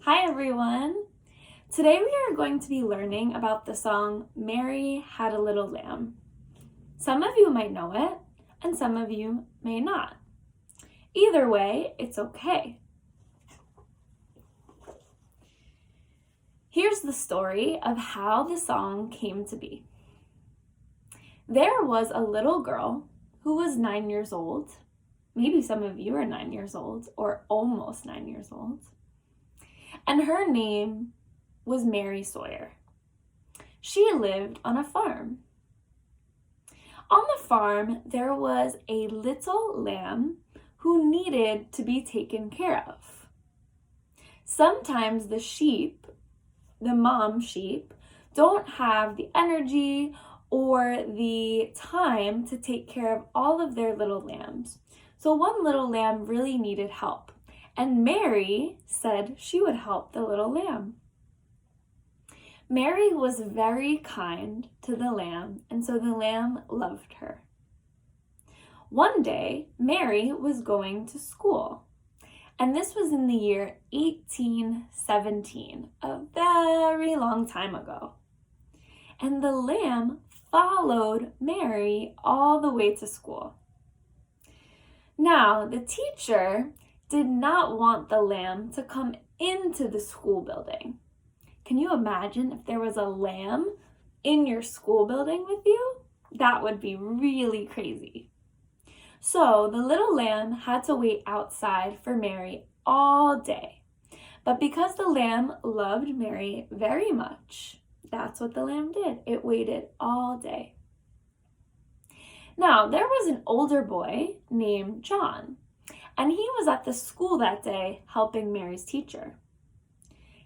Hi everyone! Today we are going to be learning about the song Mary Had a Little Lamb. Some of you might know it, and some of you may not. Either way, it's okay. Here's the story of how the song came to be. There was a little girl who was 9 years old. Maybe some of you are 9 years old or almost 9 years old. And her name was Mary Sawyer. She lived on a farm. On the farm, there was a little lamb who needed to be taken care of. Sometimes the sheep, the mom sheep, don't have the energy or the time to take care of all of their little lambs. So one little lamb really needed help, and Mary said she would help the little lamb. Mary was very kind to the lamb, and so the lamb loved her. One day, Mary was going to school, and this was in the year 1817, a very long time ago. And the lamb followed Mary all the way to school. Now, the teacher did not want the lamb to come into the school building. Can you imagine if there was a lamb in your school building with you? That would be really crazy. So the little lamb had to wait outside for Mary all day. But because the lamb loved Mary very much, that's what the lamb did. It waited all day. Now, there was an older boy named John, and he was at the school that day helping Mary's teacher.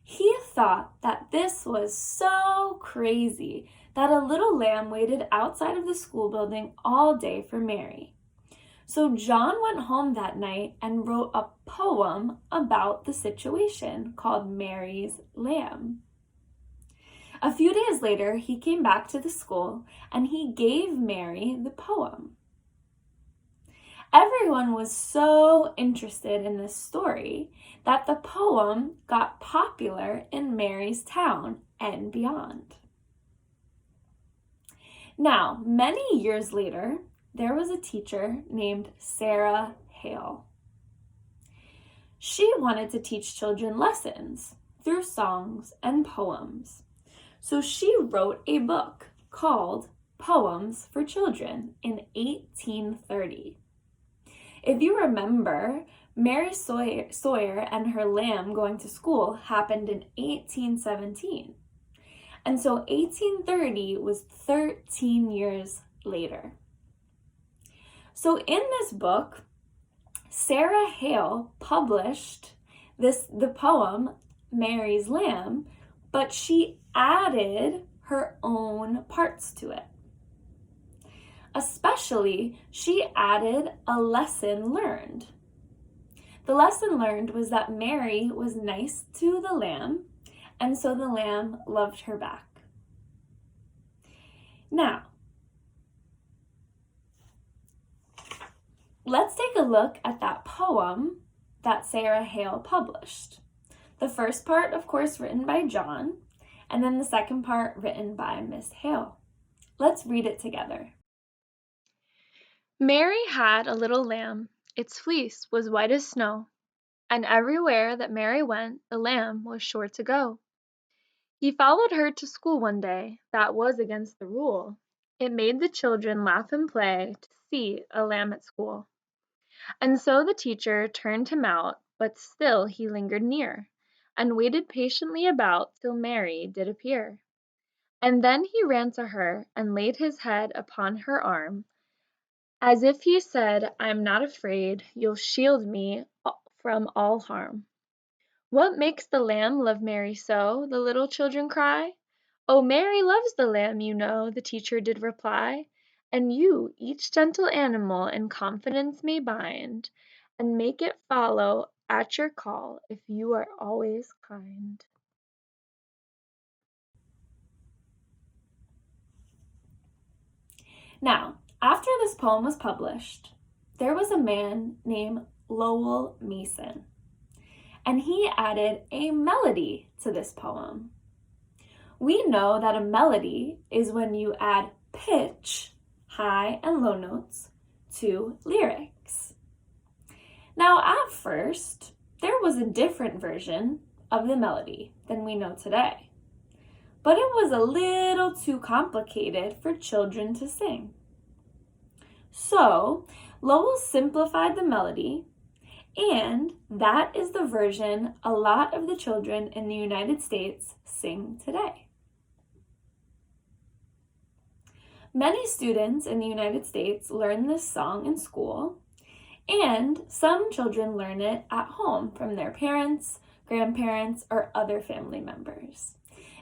He thought that this was so crazy that a little lamb waited outside of the school building all day for Mary. So John went home that night and wrote a poem about the situation called Mary's Lamb. A few days later, he came back to the school and he gave Mary the poem. Everyone was so interested in this story that the poem got popular in Mary's town and beyond. Now, many years later, there was a teacher named Sarah Hale. She wanted to teach children lessons through songs and poems. So she wrote a book called Poems for Children in 1830. If you remember, Mary Sawyer and her lamb going to school happened in 1817. And so 1830 was 13 years later. So in this book, Sarah Hale published the poem Mary's Lamb, but she added her own parts to it. Especially, she added a lesson learned. The lesson learned was that Mary was nice to the lamb, and so the lamb loved her back. Now, let's take a look at that poem that Sarah Hale published. The first part, of course, written by John, and then the second part written by Miss Hale. Let's read it together. Mary had a little lamb. Its fleece was white as snow, and everywhere that Mary went, the lamb was sure to go. He followed her to school one day. That was against the rule. It made the children laugh and play to see a lamb at school. And so the teacher turned him out, but still he lingered near, and waited patiently about till Mary did appear. And then he ran to her, and laid his head upon her arm, as if he said, I'm not afraid, you'll shield me from all harm. What makes the lamb love Mary so? The little children cry. Oh, Mary loves the lamb, you know, the teacher did reply. And you, each gentle animal, in confidence may bind, and make it follow at your call, if you are always kind. Now, after this poem was published, there was a man named Lowell Mason. and he added a melody to this poem. We know that a melody is when you add pitch, high and low notes, to lyrics. Now, at first, there was a different version of the melody than we know today, but it was a little too complicated for children to sing. So, Lowell simplified the melody, and that is the version a lot of the children in the United States sing today. Many students in the United States learn this song in school, and some children learn it at home from their parents, grandparents, or other family members.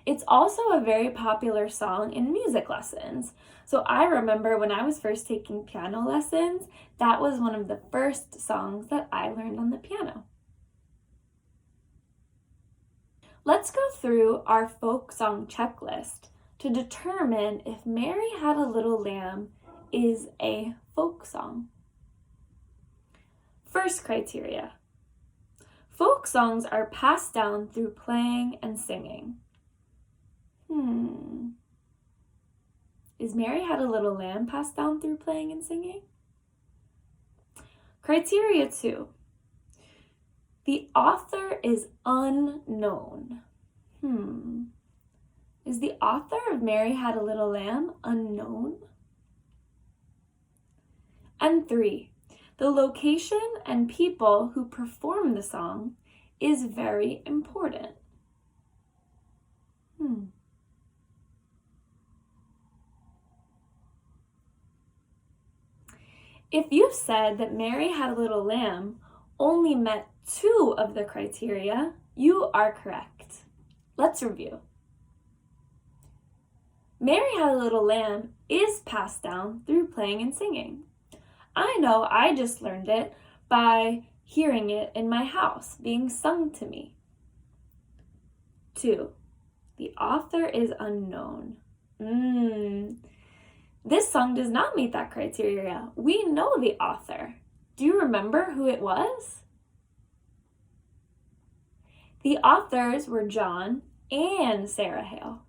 It's also a very popular song in music lessons. So I remember when I was first taking piano lessons, that was one of the first songs that I learned on the piano. Let's go through our folk song checklist to determine if Mary Had a Little Lamb is a folk song. First criteria. Folk songs are passed down through playing and singing. Is Mary Had a Little Lamb passed down through playing and singing? Criteria 2. The author is unknown. Is the author of Mary Had a Little Lamb unknown? And 3. The location and people who perform the song is very important. If you said that Mary Had a Little Lamb only met 2 of the criteria, you are correct. Let's review. Mary Had a Little Lamb is passed down through playing and singing. I know I just learned it by hearing it in my house being sung to me. 2. The author is unknown. This song does not meet that criteria. We know the author. Do you remember who it was? The authors were John and Sarah Hale.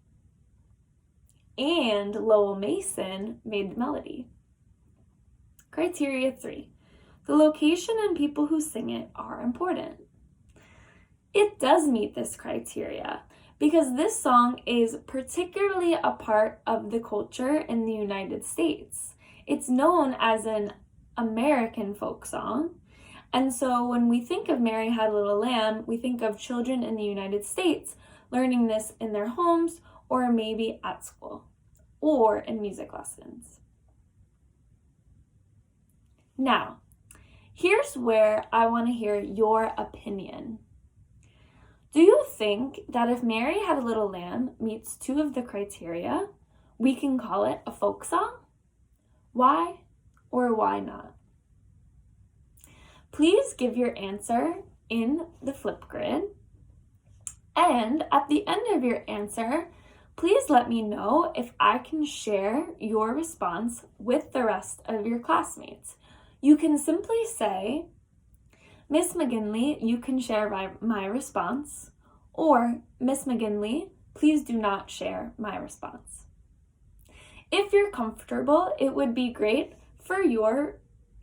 And Lowell Mason made the melody. Criteria 3. The location and people who sing it are important. It does meet this criteria because this song is particularly a part of the culture in the United States. It's known as an American folk song. And so when we think of Mary Had a Little Lamb, we think of children in the United States learning this in their homes or maybe at school or in music lessons. Now, here's where I want to hear your opinion. Do you think that if Mary Had a Little Lamb meets 2 of the criteria, we can call it a folk song? Why or why not? Please give your answer in the Flipgrid. And at the end of your answer, please let me know if I can share your response with the rest of your classmates. You can simply say, Miss McGinley, you can share my response, or Miss McGinley, please do not share my response. If you're comfortable, it would be great for your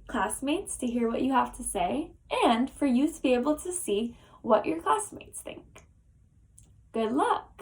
classmates to hear what you have to say and for you to be able to see what your classmates think. Good luck!